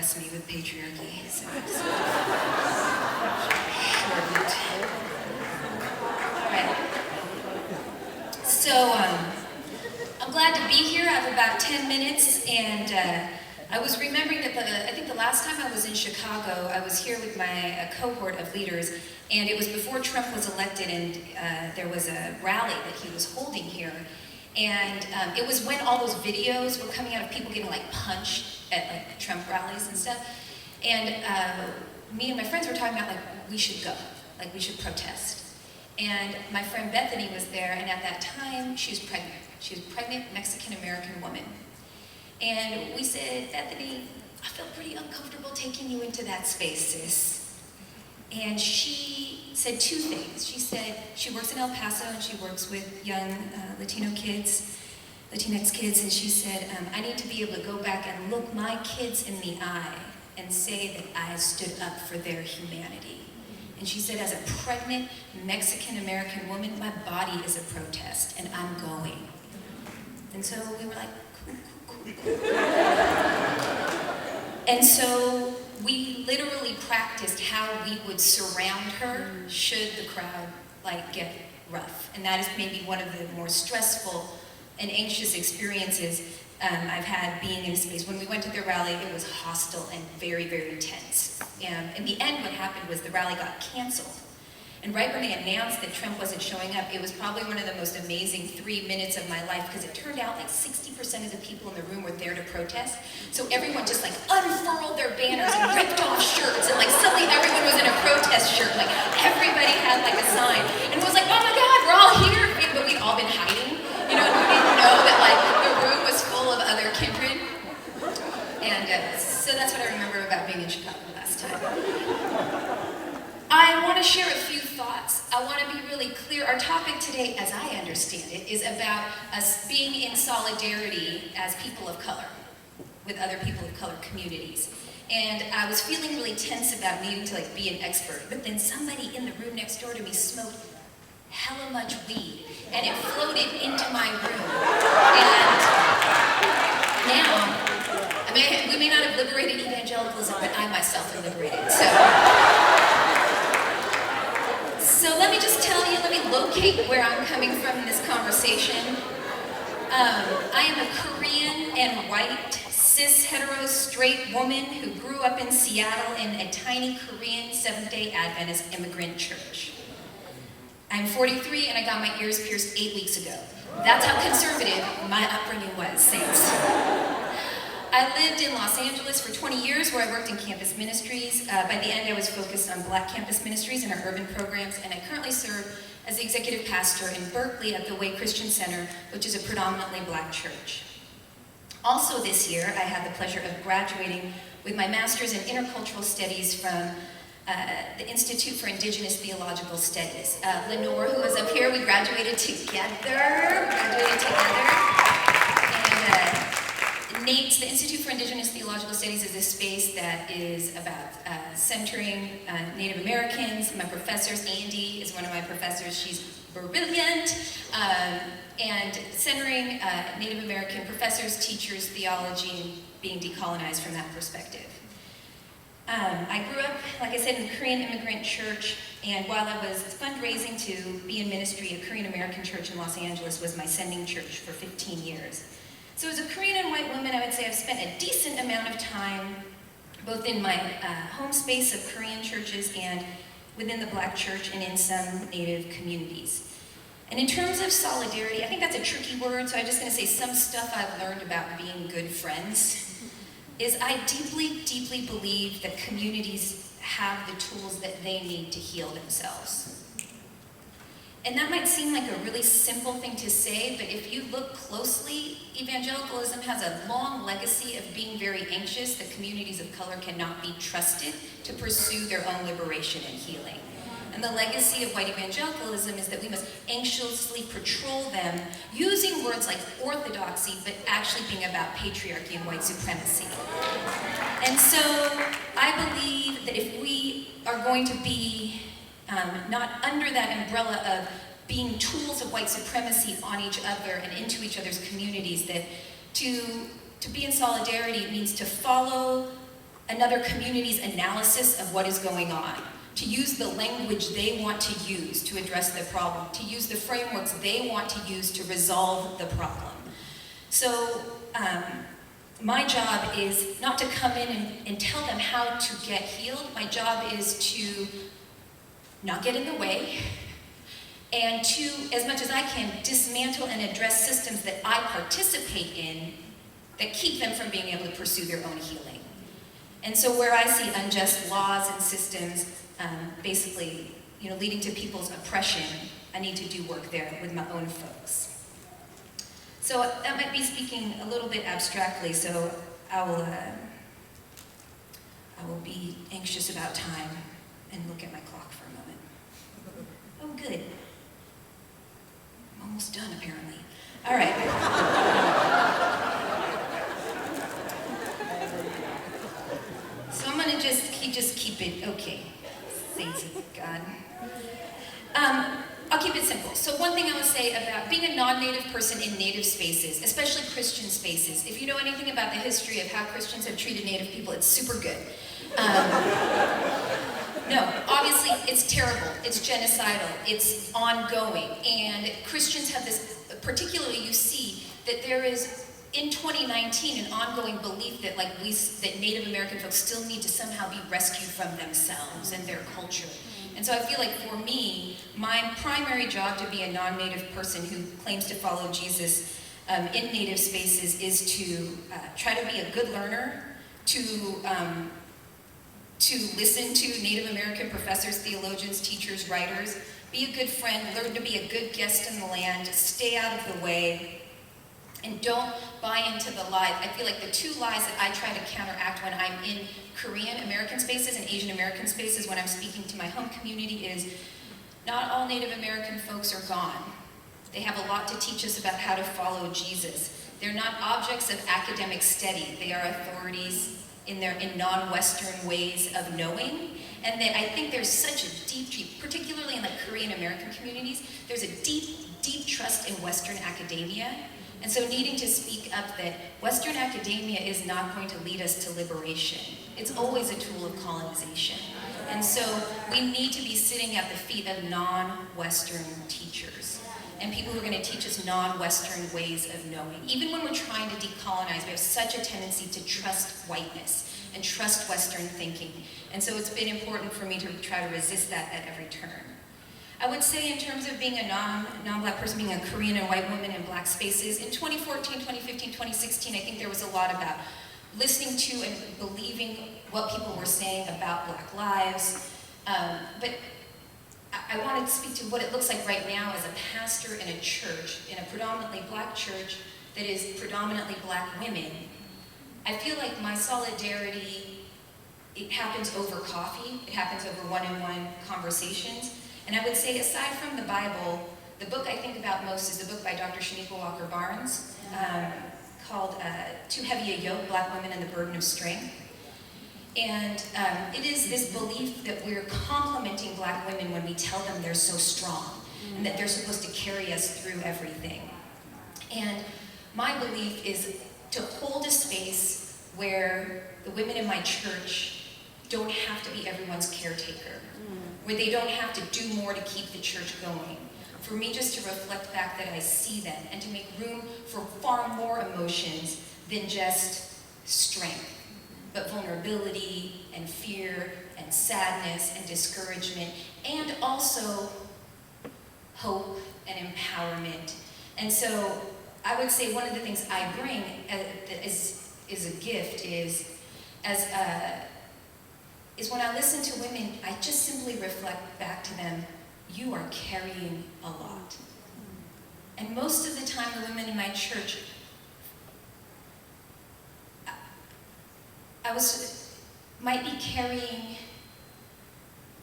impress me with patriarchy, so I just shorten it. Right. So, I'm glad to be here. I have about 10 minutes, and I was remembering that I think the last time I was in Chicago, I was here with my cohort of leaders, and it was before Trump was elected, and there was a rally that he was holding here. And it was when all those videos were coming out of people getting like punched at like Trump rallies and stuff. And me and my friends were talking about like, we should go, like we should protest. And my friend Bethany was there, and at that time, she was pregnant. She was a pregnant Mexican-American woman. And we said, Bethany, I feel pretty uncomfortable taking you into that space, sis. And she said two things. She said she works in El Paso and she works with young Latinx kids, and she said, I need to be able to go back and look my kids in the eye and say that I stood up for their humanity. And she said, as a pregnant Mexican-American woman, my body is a protest, and I'm going. And so we were like, cool. And so we literally practiced how we would surround her should the crowd like get rough. And that is maybe one of the more stressful and anxious experiences I've had being in a space. When we went to the rally, it was hostile and very, very tense. And in the end, what happened was the rally got canceled. And right when they announced that Trump wasn't showing up, it was probably one of the most amazing 3 minutes of my life, because it turned out like 60% of the people in the room were there to protest. So everyone just like unfurled their banners and ripped off shirts, and like suddenly everyone was in a protest shirt. Like everybody had like a sign. And it was like, oh my God, we're all here. But we'd all been hiding. You know, we didn't know that like the room was full of other kindred. And so that's what I remember about being in Chicago last time. I want to share a few thoughts. I want to be really clear. Our topic today, as I understand it, is about us being in solidarity as people of color with other people of color communities. And I was feeling really tense about needing to like be an expert, but then somebody in the room next door to me smoked hella much weed, and it floated into my room. And now, we may not have liberated evangelicalism, but I myself am liberated. So let me just tell you, let me locate where I'm coming from in this conversation. I am a Korean and white, cis, hetero, straight woman who grew up in Seattle in a tiny Korean Seventh-day Adventist immigrant church. I'm 43 and I got my ears pierced 8 weeks ago. That's how conservative my upbringing was, saints. I lived in Los Angeles for 20 years where I worked in campus ministries. By the end, I was focused on Black campus ministries and our urban programs, and I currently serve as the executive pastor in Berkeley at the Way Christian Center, which is a predominantly Black church. Also this year, I had the pleasure of graduating with my master's in intercultural studies from the Institute for Indigenous Theological Studies. Lenore, who was up here, we graduated together. NATE, the Institute for Indigenous Theological Studies, is a space that is about centering Native Americans. My professors, Andy is one of my professors, she's brilliant, and centering Native American professors, teachers, theology, and being decolonized from that perspective. I grew up, like I said, in the Korean immigrant church, and while I was fundraising to be in ministry, a Korean American church in Los Angeles was my sending church for 15 years. So as a Korean and white woman, I would say I've spent a decent amount of time both in my home space of Korean churches and within the Black church and in some Native communities. And in terms of solidarity, I think that's a tricky word, so I'm just going to say some stuff I've learned about being good friends is I deeply, deeply believe that communities have the tools that they need to heal themselves. And that might seem like a really simple thing to say, but if you look closely, evangelicalism has a long legacy of being very anxious that communities of color cannot be trusted to pursue their own liberation and healing. And the legacy of white evangelicalism is that we must anxiously patrol them using words like orthodoxy, but actually being about patriarchy and white supremacy. And so I believe that if we are going to be not under that umbrella of being tools of white supremacy on each other and into each other's communities, that to be in solidarity means to follow another community's analysis of what is going on, to use the language they want to use to address the problem, to use the frameworks they want to use to resolve the problem. So my job is not to come in and tell them how to get healed. My job is to not get in the way, and to, as much as I can, dismantle and address systems that I participate in that keep them from being able to pursue their own healing. And so where I see unjust laws and systems basically leading to people's oppression, I need to do work there with my own folks. So that might be speaking a little bit abstractly, so I will be anxious about time and look at my clock for a moment. Oh, good. I'm almost done, apparently. All right. So I'm gonna just keep it, okay. Thanks, God. I'll keep it simple. So one thing I would say about being a non-native person in native spaces, especially Christian spaces, if you know anything about the history of how Christians have treated native people, it's super good. No, obviously it's terrible, it's genocidal, it's ongoing, and Christians have this, particularly you see that there is, in 2019, an ongoing belief that that Native American folks still need to somehow be rescued from themselves and their culture. And so I feel like for me, my primary job to be a non-native person who claims to follow Jesus in native spaces is to try to be a good learner, to listen to Native American professors, theologians, teachers, writers, be a good friend, learn to be a good guest in the land, stay out of the way, and don't buy into the lies. I feel like the two lies that I try to counteract when I'm in Korean American spaces and Asian American spaces when I'm speaking to my home community is, not all Native American folks are gone. They have a lot to teach us about how to follow Jesus. They're not objects of academic study. They are authorities in non-Western ways of knowing. And that I think there's such a deep, particularly in Korean American communities, there's a deep trust in Western academia. And so needing to speak up that Western academia is not going to lead us to liberation. It's always a tool of colonization. And so we need to be sitting at the feet of non-Western teachers and people who are going to teach us non-Western ways of knowing. Even when we're trying to decolonize, we have such a tendency to trust whiteness and trust Western thinking. And so it's been important for me to try to resist that at every turn. I would say in terms of being a non-Black person, being a Korean and white woman in Black spaces, in 2014, 2015, 2016, I think there was a lot about listening to and believing what people were saying about Black lives. But I wanted to speak to what it looks like right now as a pastor in a church, in a predominantly Black church that is predominantly Black women. I feel like my solidarity, it happens over coffee, it happens over one-on-one conversations. And I would say, aside from the Bible, the book I think about most is the book by Dr. Shanika Walker Barnes, called Too Heavy a Yoke, Black Women and the Burden of Strength. And it is this belief that we're complimenting Black women when we tell them they're so strong, and that they're supposed to carry us through everything. And my belief is to hold a space where the women in my church don't have to be everyone's caretaker, where they don't have to do more to keep the church going. For me just to reflect back that I see them and to make room for far more emotions than just strength, but vulnerability and fear and sadness and discouragement, and also hope and empowerment. And so I would say one of the things I bring that is a gift is when I listen to women, I just simply reflect back to them, you are carrying a lot. And most of the time, the women in my church, might be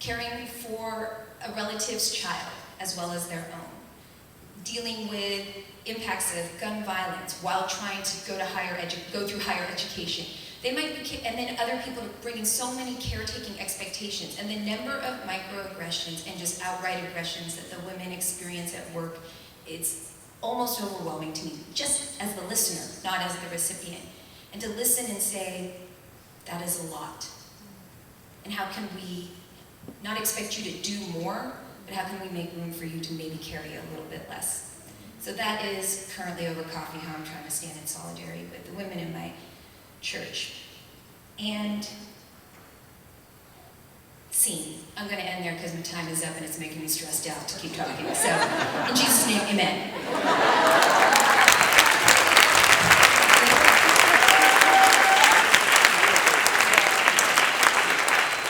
caring for a relative's child as well as their own, dealing with impacts of gun violence while trying to go through higher education. They might be, and then other people bring in so many caretaking expectations, and the number of microaggressions and just outright aggressions that the women experience at work, it's almost overwhelming to me, just as the listener, not as the recipient. And to listen and say, That is a lot. And how can we not expect you to do more, but how can we make room for you to maybe carry a little bit less? So that is currently over coffee how I'm trying to stand in solidarity with the women in my church. And scene. I'm going to end there because my time is up and it's making me stressed out to keep talking. So, in Jesus' name, amen.